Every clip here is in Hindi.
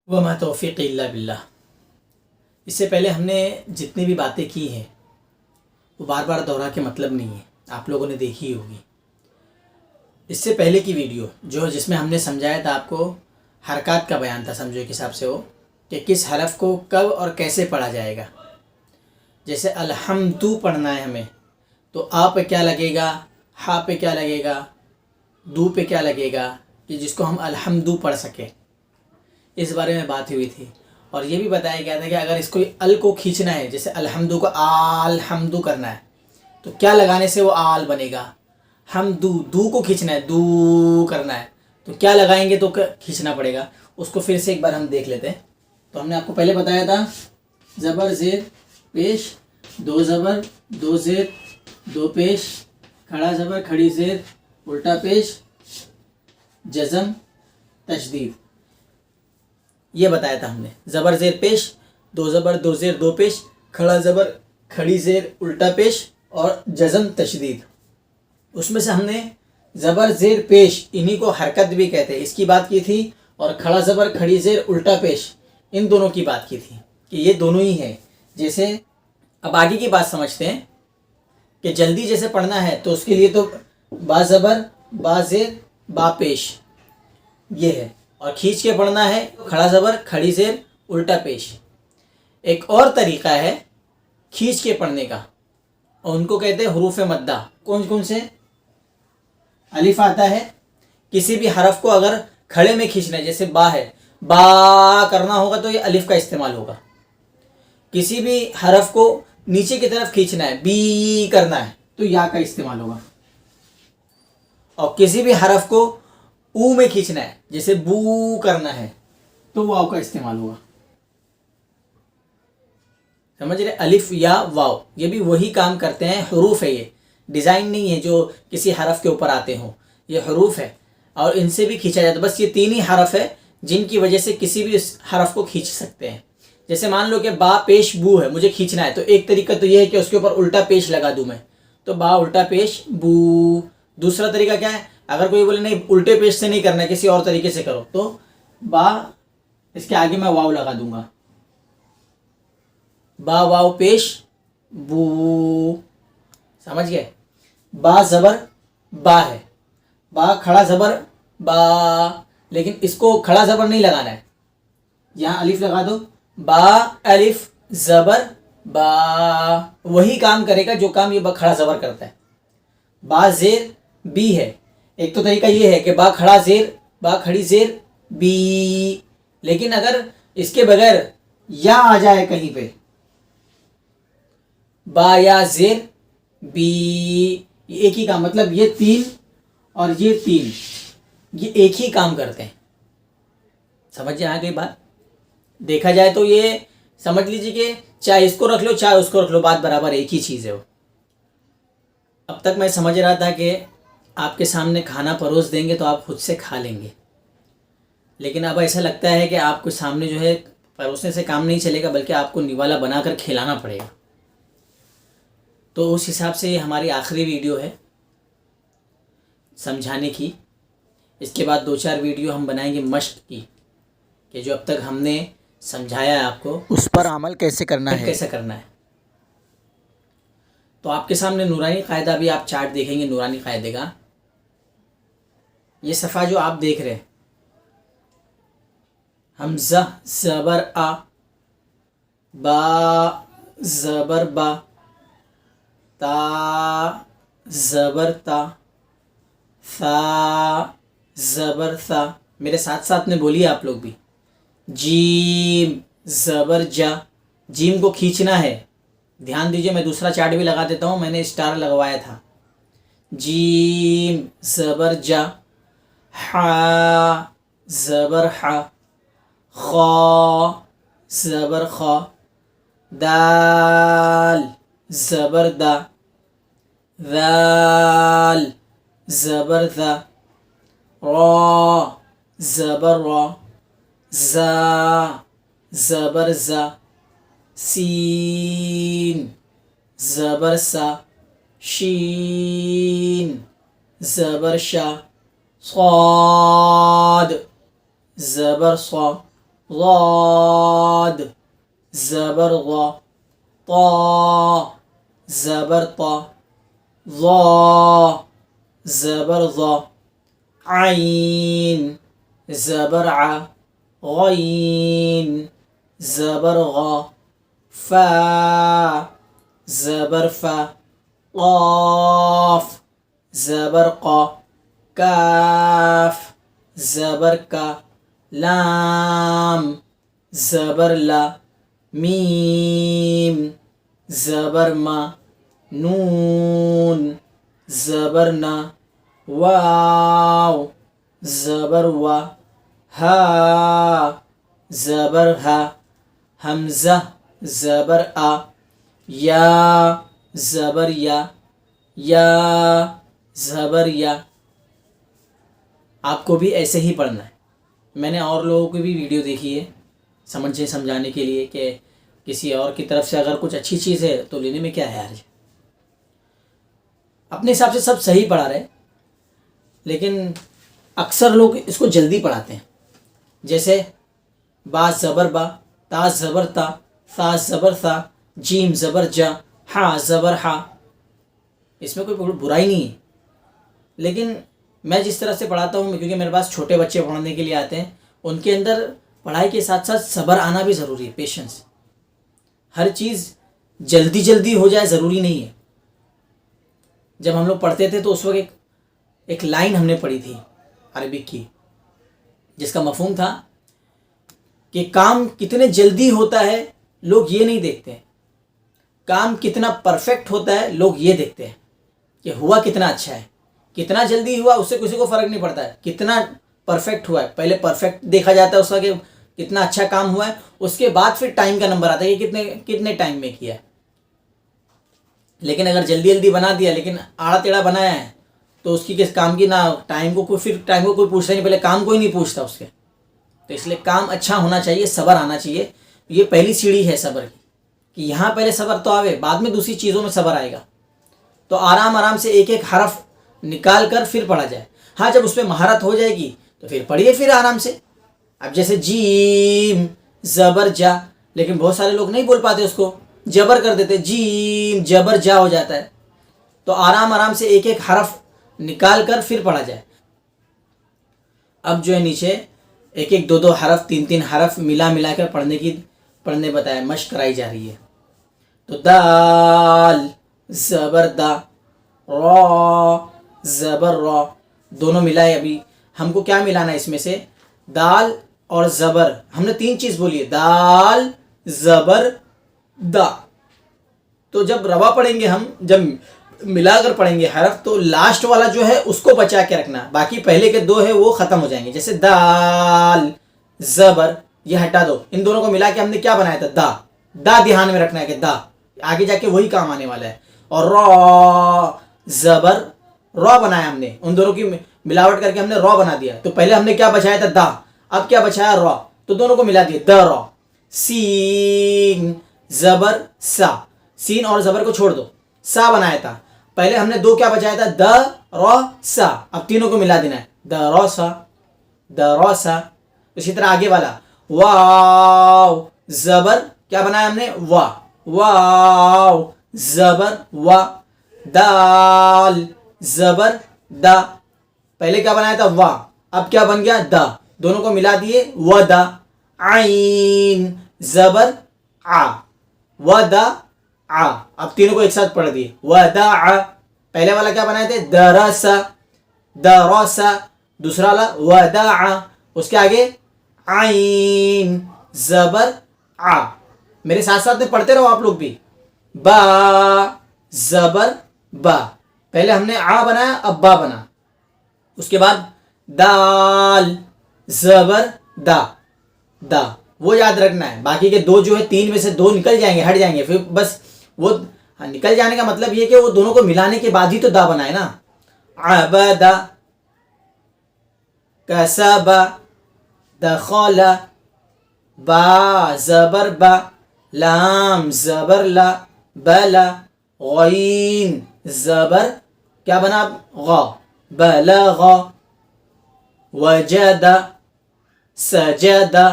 वमा तौफ़ीक़ इल्ला बिल्लाह। इससे पहले हमने जितनी भी बातें की हैं वो बार बार दोहरा के मतलब नहीं है, आप लोगों ने देखी होगी। इससे पहले की वीडियो जिसमें हमने समझाया था आपको, हरकत का बयान था, समझो एक हिसाब से हो कि किस हरफ को कब और कैसे पढ़ा जाएगा। जैसे अलहम्दु पढ़ना है हमें, तो आ पे क्या लगेगा, हा पे क्या लगेगा, दू पे क्या लगेगा, कि जिसको हम अलहम्दु पढ़ सकें। इस बारे में बात हुई थी और ये भी बताया गया था कि अगर इसको अल को खींचना है, जैसे अलहम्दु को आलहम्दु करना है, तो क्या लगाने से वो आल बनेगा। हम दू को खींचना है, दू करना है, तो क्या लगाएंगे, तो खींचना पड़ेगा। उसको फिर से एक बार हम देख लेते हैं। तो हमने आपको पहले बताया था ज़बर ज़ेर पेश, दो ज़बर दो ज़ेर दो पेश, खड़ा ज़बर खड़ी ज़ेर उल्टा पेश, जज़म तशदीद, ये बताया था हमने। ज़बर ज़ेर पेश, दो ज़बर दो ज़ेर दो पेश, खड़ा ज़बर खड़ी ज़ेर उल्टा पेश और जज़म तशदीद। उसमें से हमने ज़बर ज़ेर पेश, इन्हीं को हरकत भी कहते हैं, इसकी बात की थी, और खड़ा ज़बर खड़ी ज़ेर उल्टा पेश, इन दोनों की बात की थी कि ये दोनों ही हैं। जैसे अब आगे की बात समझते हैं कि जल्दी जैसे पढ़ना है तो उसके लिए तो बा ज़बर बा ज़ेर बा पेश ये है, और खींच के पढ़ना है खड़ा ज़बर खड़ी ज़ेर उल्टा पेश। एक और तरीक़ा है खींच के पढ़ने का, और उनको कहते हैं हरूफ मद्दा। कौन कौन से? अलिफ आता है, किसी भी हरफ को अगर खड़े में खींचना है, जैसे बा है, बा करना होगा तो ये अलिफ का इस्तेमाल होगा। किसी भी हरफ को नीचे की तरफ खींचना है, बी करना है, तो या का इस्तेमाल होगा। और किसी भी हरफ को ऊ में खींचना है, जैसे बू करना है, तो वाव का इस्तेमाल होगा। समझ रहे? अलिफ या वाव ये भी वही काम करते हैं, हरूफ है, ये डिज़ाइन नहीं है जो किसी हरफ के ऊपर आते हों, ये हरूफ है और इनसे भी खींचा जाता है। बस ये तीन ही हरफ है जिनकी वजह से किसी भी हरफ को खींच सकते हैं। जैसे मान लो कि बा पेश बू है, मुझे खींचना है, तो एक तरीका तो ये है कि उसके ऊपर उल्टा पेश लगा दूं मैं, तो बा उल्टा पेश बू। दूसरा तरीका क्या है, अगर कोई बोले नहीं उल्टे पेश से नहीं करना है, किसी और तरीके से करो, तो बा इसके आगे मैं वाव लगा दूंगा, बा वाव पेश बू। समझ गए? बा ज़बर बा है, बा खड़ा ज़बर बा, लेकिन इसको खड़ा ज़बर नहीं लगाना है, यहाँ अलिफ लगा दो, बा अलिफ ज़बर बा, वही काम करेगा जो काम ये खड़ा ज़बर करता है। बा ज़ेर बी है, एक तो तरीका ये है कि बा खड़ा ज़ेर बा खड़ी ज़ेर बी, लेकिन अगर इसके बगैर या आ जाए कहीं पे, बा या ज़ेर बी, एक ही काम, मतलब ये तीन और ये तीन ये एक ही काम करते हैं। समझ आ गई बात? देखा जाए तो ये समझ लीजिए कि चाहे इसको रख लो चाहे उसको रख लो, बात बराबर एक ही चीज़ है वो। अब तक मैं समझ रहा था कि आपके सामने खाना परोस देंगे तो आप खुद से खा लेंगे, लेकिन अब ऐसा लगता है कि आपके सामने जो है परोसने से काम नहीं चलेगा, बल्कि आपको निवाला बनाकर खिलाना पड़ेगा। तो उस हिसाब से ये हमारी आखिरी वीडियो है समझाने की। इसके बाद दो चार वीडियो हम बनाएंगे मश्क की, कि जो अब तक हमने समझाया है आपको उस पर अमल कैसे करना है। कैसे करना है। तो आपके सामने नूरानी कायदा भी आप चार्ट देखेंगे, नूरानी कायदे का ये सफ़ा जो आप देख रहे हैं, हमज़ा ज़बर आ, बा ज़बर बा, ता ज़बर ता, सा ज़बर सा, मेरे साथ साथ में बोलिए आप लोग भी। जीम ज़बर जा, जीम को खींचना है, ध्यान दीजिए, मैं दूसरा चार्ट भी लगा देता हूँ, मैंने स्टार लगवाया था। जीम ज़बर जा, हा ज़बर हा, खा ज़बर खा, दाल ज़बर दा, दाल ज़बर दा, रा ज़बर रा, ज़ा ज़बर ज़ा, सीन ज़बर सा, शीन ज़बर शा, स्वाद ज़बर स्वा, ज़ाद ज़बर ज़ा, ता ज़बर ता, ज़ा ज़बर ज़ा, आइन ज़बर आ, गईन ज़बर गा, फा ज़बर फा, क़ाफ ज़बर क़ा, काफ ज़बर का, लाम ज़बर ला, मीम ज़बर मा, नून ज़बर ना, वाव ज़बर वा, हा ज़बर हा, हमज़ा ज़बर आ, या ज़बर या ज़बर या। आपको भी ऐसे ही पढ़ना है। मैंने और लोगों की भी वीडियो देखी है समझाने के लिए कि किसी और की तरफ से अगर कुछ अच्छी चीज़ है तो लेने में क्या है यार। अपने हिसाब से सब सही पढ़ा रहे, लेकिन अक्सर लोग इसको जल्दी पढ़ाते हैं। जैसे बा ज़बर बा, ता ज़बर ता, सा ज़बर सा, जीम ज़बर जा, हा ज़बर हा। इसमें कोई बुराई नहीं है, लेकिन मैं जिस तरह से पढ़ाता हूँ, क्योंकि मेरे पास छोटे बच्चे पढ़ने के लिए आते हैं, उनके अंदर पढ़ाई के साथ साथ सब्र आना भी ज़रूरी है, पेशेंस। हर चीज़ जल्दी जल्दी हो जाए ज़रूरी नहीं है। जब हम लोग पढ़ते थे तो उस वक्त एक लाइन हमने पढ़ी थी अरबिक की, जिसका मफहूम था कि काम कितने जल्दी होता है लोग ये नहीं देखते हैं, काम कितना परफेक्ट होता है लोग ये देखते हैं कि हुआ कितना अच्छा है। कितना जल्दी हुआ उससे किसी को फ़र्क नहीं पड़ता है, कितना परफेक्ट हुआ है। पहले परफेक्ट देखा जाता है उसका कि कितना अच्छा काम हुआ है, उसके बाद फिर टाइम का नंबर आता है कि कितने टाइम में किया है। लेकिन अगर जल्दी जल्दी बना दिया लेकिन आड़ा टेढ़ा बनाया है तो उसकी किस काम की ना टाइम को कोई पूछता नहीं, पहले काम कोई नहीं पूछता उसके। तो इसलिए काम अच्छा होना चाहिए, सब्र आना चाहिए। ये पहली सीढ़ी है सब्र की, कि यहाँ पहले सब्र तो आवे, बाद में दूसरी चीज़ों में सब्र आएगा। तो आराम आराम से एक एक हरफ निकाल कर फिर पढ़ा जाए। हाँ, जब उसमें महारत हो जाएगी तो फिर पढ़िए फिर आराम से। अब जैसे जीम ज़बर जा, लेकिन बहुत सारे लोग नहीं बोल पाते, उसको जबर कर देते, जीम जबर जा हो जाता है। तो आराम आराम से एक एक हरफ निकाल कर फिर पढ़ा जाए। अब जो है नीचे एक एक दो दो हरफ, तीन तीन हरफ मिला मिला कर पढ़ने बताया, मशक कराई जा रही है। तो दाल ज़बर दा, रॉ ज़बर रॉ, दोनों मिलाए। अभी हमको क्या मिलाना है इसमें से, दाल और ज़बर। हमने तीन चीज़ बोली है, दाल ज़बर दा। तो जब रवा पढ़ेंगे हम, जब मिलाकर पढ़ेंगे हरफ, तो लास्ट वाला जो है उसको बचा के रखना, बाकी पहले के दो है वो ख़त्म हो जाएंगे। जैसे दाल ज़बर, ये हटा दो, इन दोनों को मिला के हमने क्या बनाया था, दा ध्यान में रखना है कि दा आगे जाके वही काम आने वाला है। और रॉ ज़बर रॉ बनाया हमने, उन दोनों की मिलावट करके हमने रॉ बना दिया। तो पहले हमने क्या बचाया था, दा, अब क्या बचाया, रॉ, तो दोनों को मिला दिए, द रॉ। सीन ज़बर सा, सीन और ज़बर को छोड़ दो, सा बनाया था। पहले हमने दो क्या बचाया था, द रॉ सा, अब तीनों को मिला देना है, द रॉ सा, द रॉ सा। इसी तरह आगे वाला, वाव ज़बर क्या बनाया हमने, वाह, वाव ज़बर वा, दाल ज़बर दा, पहले क्या बनाया था, वाह, अब क्या बन गया, दा, दोनों को मिला दिए, व दा। आइन ज़बर आ, व दा आ, अब तीनों को एक साथ पढ़ दिए, व दा आ। पहले वाला क्या बनाए थे, दरसा, दरसा, दूसरा वाला व दा आ, उसके आगे आइन ज़बर आ। मेरे साथ साथ में पढ़ते रहो आप लोग भी, बा ज़बर बा, पहले हमने आ बनाया, अब बा बना। उसके बाद दाल ज़बर दा, दा, वो याद रखना है। बाकी के दो जो है, तीन में से दो निकल जाएंगे, हट जाएंगे, फिर बस वो, हाँ, निकल जाने का मतलब ये कि वो दोनों को मिलाने के बाद ही तो दा बनाए ना। अबदा, कसबा, दखला, बा ज़बर बा, लाम ज़बर ला, बला, गईन ज़बर क्या बना, गा, बलगा, वजदा, सजदा,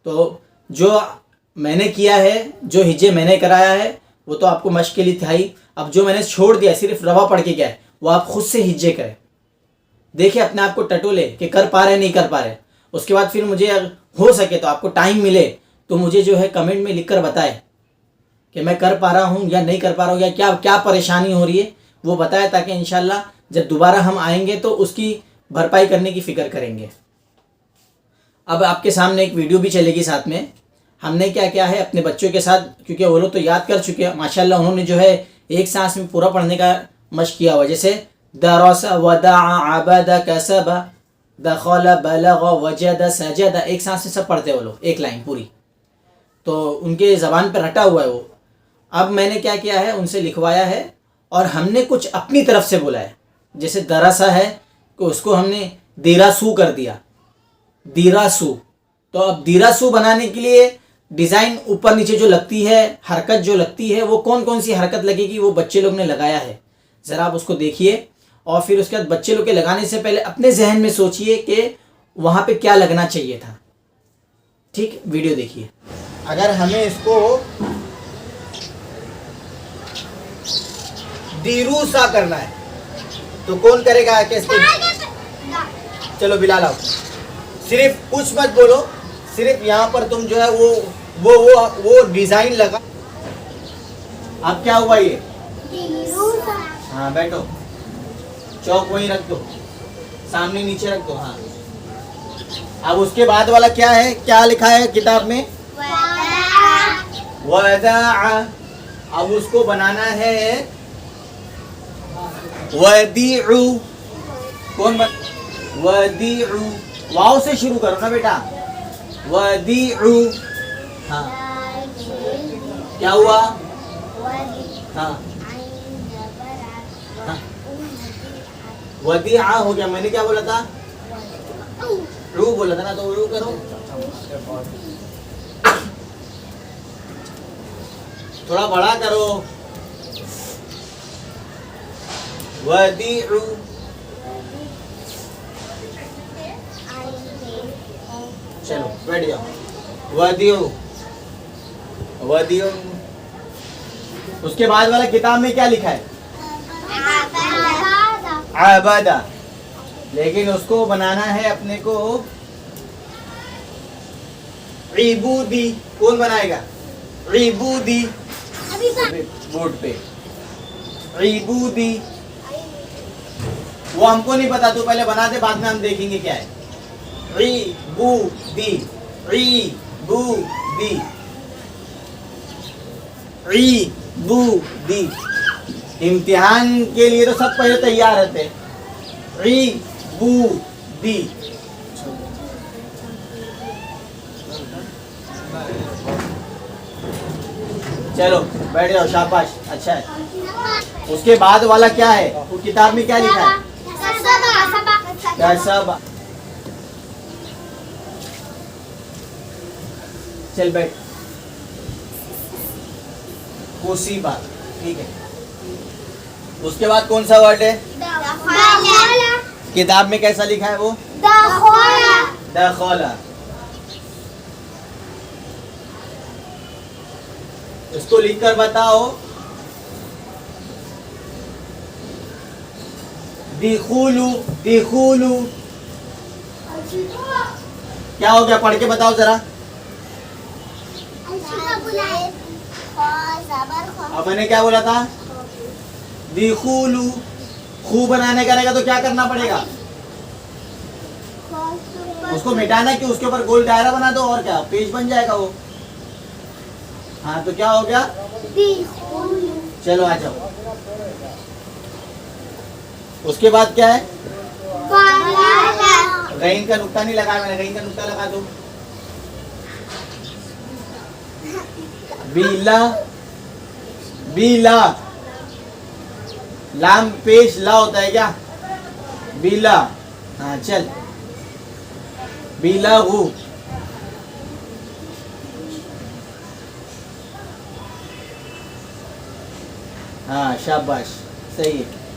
तो जो मैंने किया है, जो हिज्जे मैंने कराया है वो तो आपको मश्क के लिए था ही। अब जो मैंने छोड़ दिया, सिर्फ रवा पढ़ के गया है, वो आप खुद से हिज्जे करें। देखिए अपने आप को टटोले कि कर पा रहे नहीं कर पा रहे। उसके बाद फिर मुझे अगर हो सके तो आपको टाइम मिले तो मुझे जो है कमेंट में लिख कर बताए कि मैं कर पा रहा हूँ या नहीं कर पा रहा हूँ, या क्या क्या परेशानी हो रही है वो बताए, ताकि इंशाल्लाह जब दोबारा हम आएंगे तो उसकी भरपाई करने की फ़िक्र करेंगे। अब आपके सामने एक वीडियो भी चलेगी साथ में। हमने क्या क्या है अपने बच्चों के साथ, क्योंकि वो लोग तो याद कर चुके हैं माशाल्लाह, उन्होंने जो है एक सांस में पूरा पढ़ने का मशक किया हुआ। जैसे दरस वदअ अबद कसब दखल बलग वजद सजद, एक सांस में सब पढ़ते हैं वो लोग, एक लाइन पूरी, तो उनके ज़बान पर रटा हुआ है वो। अब मैंने क्या किया है, उनसे लिखवाया है और हमने कुछ अपनी तरफ से बोला है। जैसे दरसा है कि उसको हमने दीरासू कर दिया, दीरासू। तो अब दीरासू बनाने के लिए डिज़ाइन ऊपर नीचे जो लगती है, हरकत जो लगती है, वो कौन कौन सी हरकत लगेगी वो बच्चे लोग ने लगाया है। ज़रा आप उसको देखिए और फिर उसके बाद बच्चे लोग के लगाने से पहले अपने जहन में सोचिए कि वहाँ पे क्या लगना चाहिए था। ठीक, वीडियो देखिए। अगर हमें इसको दीरू सा करना है तो कौन करेगा? कैसे? चलो बिलाल आओ, सिर्फ कुछ मत बोलो, सिर्फ यहाँ पर तुम जो है वो डिजाइन लगा। अब क्या हुआ ये? हाँ बैठो, चौक वहीं रख दो, सामने नीचे रख दो। हाँ, अब उसके बाद वाला क्या है, क्या लिखा है किताब में? वदअ। अब उसको बनाना है वदीउ। कौन बन? वदीउ, वाव से शुरू करो ना बेटा, वदीउ। हाँ, क्या हुआ? हाँ, हाँ, वदीआ हो गया। मैंने क्या बोला था? रू बोला था ना, तो रू करो। थोड़ा बड़ा करो, वदीउ। चलो बैठ जाओ, वदीउ वदीउ। उसके बाद वाला किताब में क्या लिखा है? आबादा। लेकिन उसको बनाना है अपने को इबूदी। कौन बनाएगा? इबूदी, बोर्ड पे इबूदी। वो हमको नहीं पता, तू पहले बना दे, बाद में हम देखेंगे क्या है। इबूदी, इबूदी, इबूदी। इम्तिहान के लिए तो सब पहले तैयार रहते। इबूदी। चलो बैठ जाओ, शाबाश, अच्छा है। उसके बाद वाला क्या है? वो किताब में क्या लिखा है? कसब। चल बैठ, कोसीबा। ठीक है। उसके बाद कौन सा वर्ड है? किताब में कैसा लिखा है वो? दखला। इसको लिखकर बताओ। दिखुलू, दिखुलू। क्या हो गया? पढ़ के बताओ जरा। अब मैंने क्या बोला था? दिखुलू। खू बनाने का रहेगा तो क्या करना पड़ेगा? उसको मिटाना कि उसके ऊपर गोल दायरा बना दो, और क्या, पेज बन जाएगा वो। हाँ, तो क्या हो गया? चलो आ जाओ। उसके बाद क्या है? गैन का नुक्ता नहीं लगाया मैंने, गैन का नुक्ता लगा दो। बीला, बीला। लाम पेश ला होता है क्या? बीला। हाँ चल, बीला हु। हाँ शाबाश, सही है।